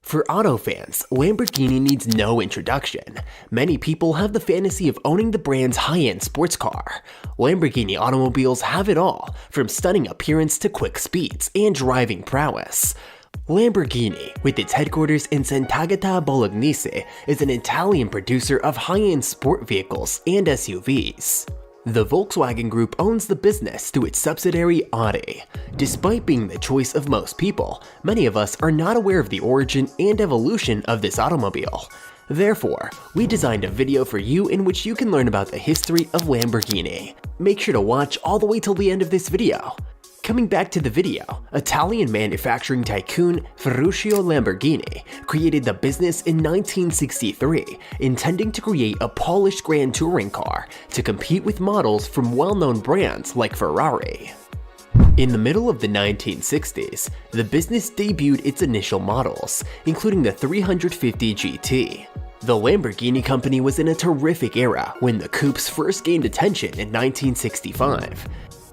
For auto fans, Lamborghini needs no introduction. Many people have the fantasy of owning the brand's high-end sports car. Lamborghini automobiles have it all, from stunning appearance to quick speeds and driving prowess. Lamborghini, with its headquarters in Sant'Agata Bolognese, is an Italian producer of high-end sport vehicles and SUVs. The Volkswagen Group owns the business through its subsidiary Audi. Despite being the choice of most people, many of us are not aware of the origin and evolution of this automobile. Therefore, we designed a video for you in which you can learn about the history of Lamborghini. Make sure to watch all the way till the end of this video. Coming back to the video, Italian manufacturing tycoon Ferruccio Lamborghini created the business in 1963, intending to create a polished grand touring car to compete with models from well-known brands like Ferrari. In the middle of the 1960s, the business debuted its initial models, including the 350 GT. The Lamborghini company was in a terrific era when the coupes first gained attention in 1965.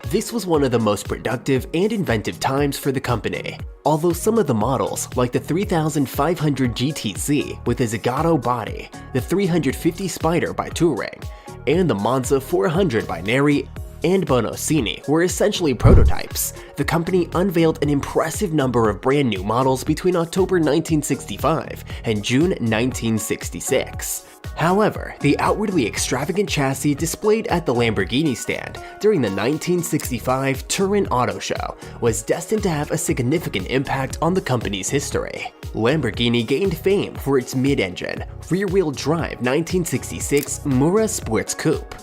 This was one of the most productive and inventive times for the company. Although some of the models, like the 3500 GTC with a Zagato body, the 350 Spider by Touring, and the Monza 400 by Neri and Bonosini were essentially prototypes, the company unveiled an impressive number of brand new models between October 1965 and June 1966. However, the outwardly extravagant chassis displayed at the Lamborghini stand during the 1965 Turin Auto Show was destined to have a significant impact on the company's history. Lamborghini gained fame for its mid-engine, rear-wheel drive 1966 Mura Sports Coupe.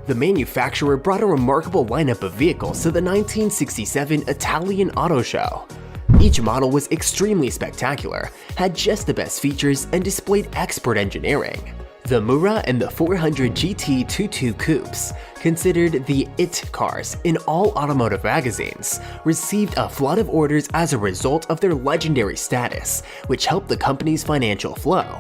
The manufacturer brought a remarkable lineup of vehicles to the 1967 Italian Auto Show. Each model was extremely spectacular, had just the best features, and displayed expert engineering. The Mura and the 400 GT 22 Coupes, considered the IT cars in all automotive magazines, received a flood of orders as a result of their legendary status, which helped the company's financial flow.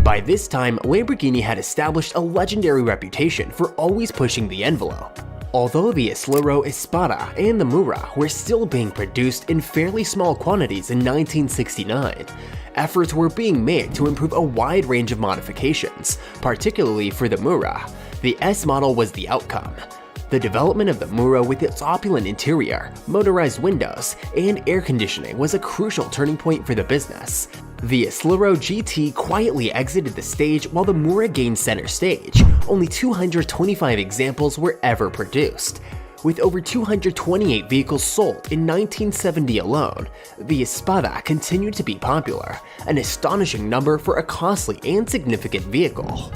By this time, Lamborghini had established a legendary reputation for always pushing the envelope. Although the Islero Espada and the Mura were still being produced in fairly small quantities in 1969, efforts were being made to improve a wide range of modifications, particularly for the Mura. The S model was the outcome. The development of the Mura with its opulent interior, motorized windows, and air conditioning was a crucial turning point for the business. The Islero GT quietly exited the stage while the Mura gained center stage. Only 225 examples were ever produced. With over 228 vehicles sold in 1970 alone, the Espada continued to be popular, an astonishing number for a costly and significant vehicle.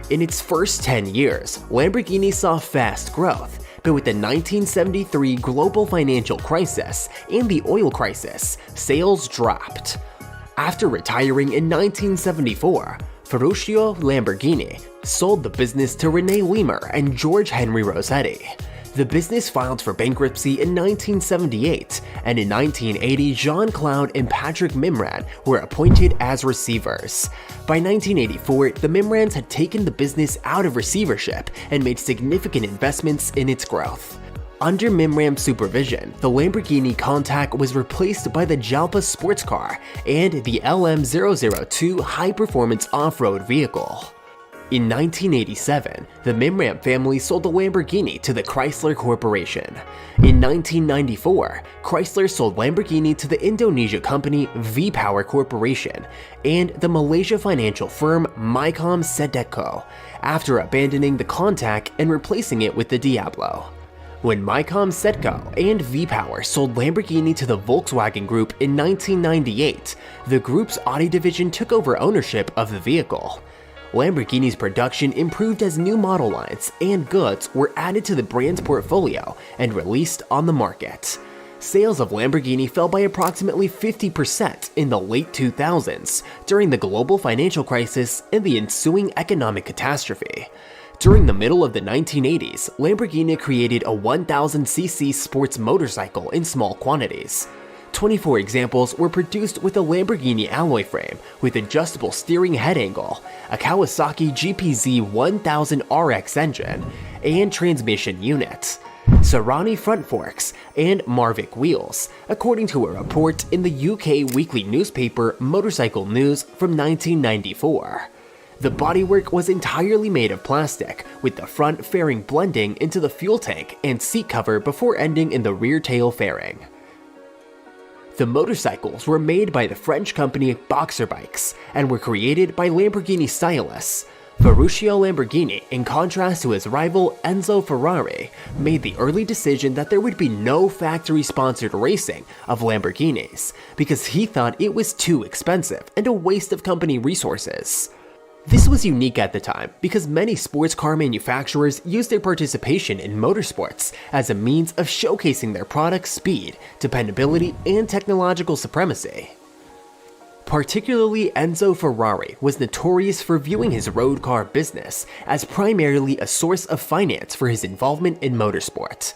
In its first 10 years, Lamborghini saw fast growth, but with the 1973 global financial crisis and the oil crisis, sales dropped. After retiring in 1974, Ferruccio Lamborghini sold the business to René Lemer and George Henry Rossetti. The business filed for bankruptcy in 1978, and in 1980 Jean-Claude and Patrick Mimran were appointed as receivers. By 1984, the Mimrans had taken the business out of receivership and made significant investments in its growth. Under Mimran's supervision, the Lamborghini Countach was replaced by the Jalpa sports car and the LM002 high-performance off-road vehicle. In 1987, the Mimran family sold the Lamborghini to the Chrysler Corporation. In 1994, Chrysler sold Lamborghini to the Indonesia company V-Power Corporation and the Malaysia financial firm Micom Sedeco, after abandoning the Countach and replacing it with the Diablo. When Micom Sedeco and V-Power sold Lamborghini to the Volkswagen Group in 1998, the group's Audi division took over ownership of the vehicle. Lamborghini's production improved as new model lines and goods were added to the brand's portfolio and released on the market. Sales of Lamborghini fell by approximately 50% in the late 2000s during the global financial crisis and the ensuing economic catastrophe. During the middle of the 1980s, Lamborghini created a 1000cc sports motorcycle in small quantities. 24 examples were produced with a Lamborghini alloy frame with adjustable steering head angle, a Kawasaki GPZ 1000 RX engine, and transmission unit. Serrani front forks, and Marvick wheels, according to a report in the UK weekly newspaper Motorcycle News from 1994. The bodywork was entirely made of plastic, with the front fairing blending into the fuel tank and seat cover before ending in the rear tail fairing. The motorcycles were made by the French company Boxer Bikes and were created by Lamborghini stylists. Ferruccio Lamborghini, in contrast to his rival Enzo Ferrari, made the early decision that there would be no factory-sponsored racing of Lamborghinis because he thought it was too expensive and a waste of company resources. This was unique at the time because many sports car manufacturers used their participation in motorsports as a means of showcasing their product's speed, dependability, and technological supremacy. Particularly Enzo Ferrari was notorious for viewing his road car business as primarily a source of finance for his involvement in motorsport.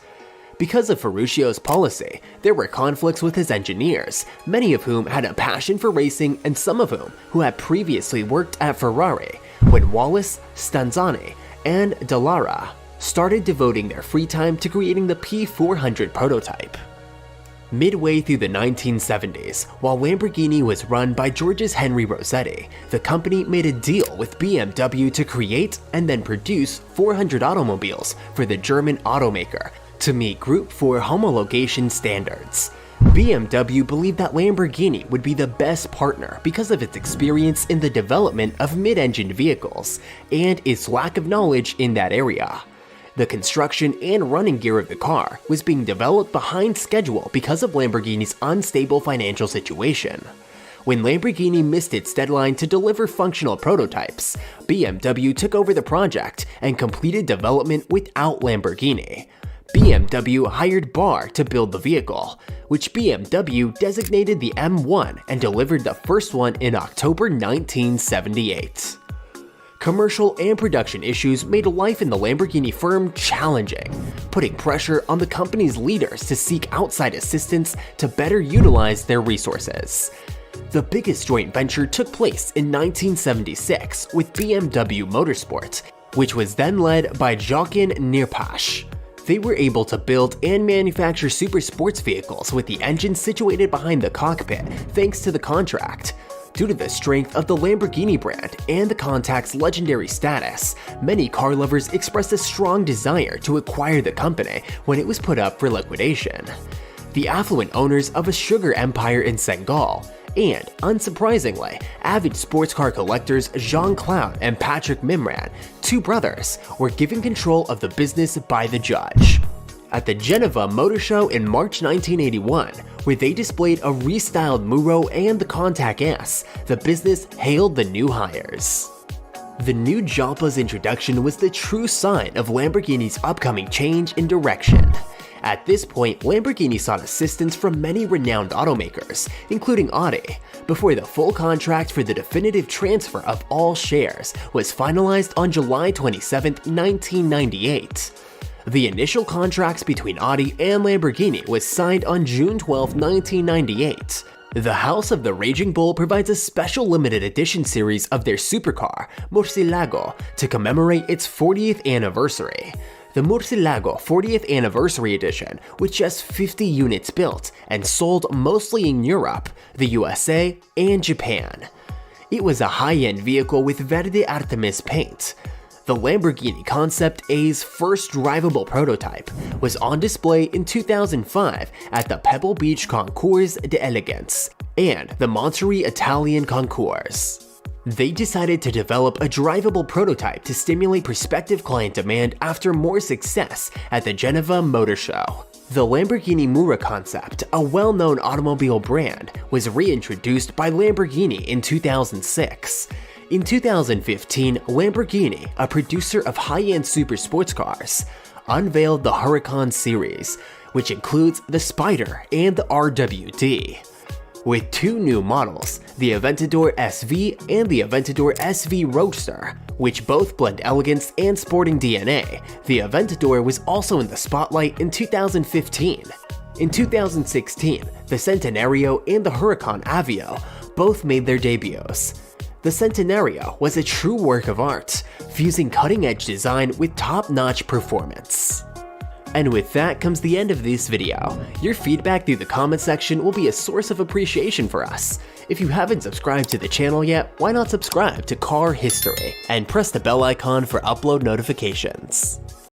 Because of Ferruccio's policy, there were conflicts with his engineers, many of whom had a passion for racing and some of whom who had previously worked at Ferrari, when Wallace, Stanzani, and Dallara started devoting their free time to creating the P400 prototype. Midway through the 1970s, while Lamborghini was run by Georges Henry Rossetti, the company made a deal with BMW to create and then produce 400 automobiles for the German automaker to meet Group 4 homologation standards. BMW believed that Lamborghini would be the best partner because of its experience in the development of mid-engine vehicles and its lack of knowledge in that area. The construction and running gear of the car was being developed behind schedule because of Lamborghini's unstable financial situation. When Lamborghini missed its deadline to deliver functional prototypes, BMW took over the project and completed development without Lamborghini. BMW hired Barr to build the vehicle, which BMW designated the M1 and delivered the first one in October 1978. Commercial and production issues made life in the Lamborghini firm challenging, putting pressure on the company's leaders to seek outside assistance to better utilize their resources. The biggest joint venture took place in 1976 with BMW Motorsport, which was then led by Jochen Nierpasch. They were able to build and manufacture super sports vehicles with the engine situated behind the cockpit thanks to the contract. Due to the strength of the Lamborghini brand and the contact's legendary status, many car lovers expressed a strong desire to acquire the company when it was put up for liquidation. The affluent owners of a sugar empire in Senegal, and, unsurprisingly, avid sports car collectors Jean-Claude and Patrick Mimran, two brothers, were given control of the business by the judge. At the Geneva Motor Show in March 1981, where they displayed a restyled Muro and the Contact S, the business hailed the new hires. The new Jalpa's introduction was the true sign of Lamborghini's upcoming change in direction. At this point, Lamborghini sought assistance from many renowned automakers, including Audi, before the full contract for the definitive transfer of all shares was finalized on July 27, 1998. The initial contracts between Audi and Lamborghini was signed on June 12, 1998. The House of the Raging Bull provides a special limited edition series of their supercar, Murcielago, to commemorate its 40th anniversary. The Murcielago 40th Anniversary Edition, with just 50 units built and sold mostly in Europe, the USA, and Japan. It was a high-end vehicle with Verde Artemis paint. The Lamborghini Concept A's first drivable prototype was on display in 2005 at the Pebble Beach Concours d'Elegance and the Monterey Italian Concours. They decided to develop a drivable prototype to stimulate prospective client demand after more success at the Geneva Motor Show. The Lamborghini Mura concept, a well-known automobile brand, was reintroduced by Lamborghini in 2006. In 2015, Lamborghini, a producer of high-end super sports cars, unveiled the Huracan series, which includes the Spider and the RWD. With two new models, the Aventador SV and the Aventador SV Roadster, which both blend elegance and sporting DNA, the Aventador was also in the spotlight in 2015. In 2016, the Centenario and the Huracan Aveo both made their debuts. The Centenario was a true work of art, fusing cutting-edge design with top-notch performance. And with that comes the end of this video. Your feedback through the comment section will be a source of appreciation for us. If you haven't subscribed to the channel yet, why not subscribe to Car History and press the bell icon for upload notifications.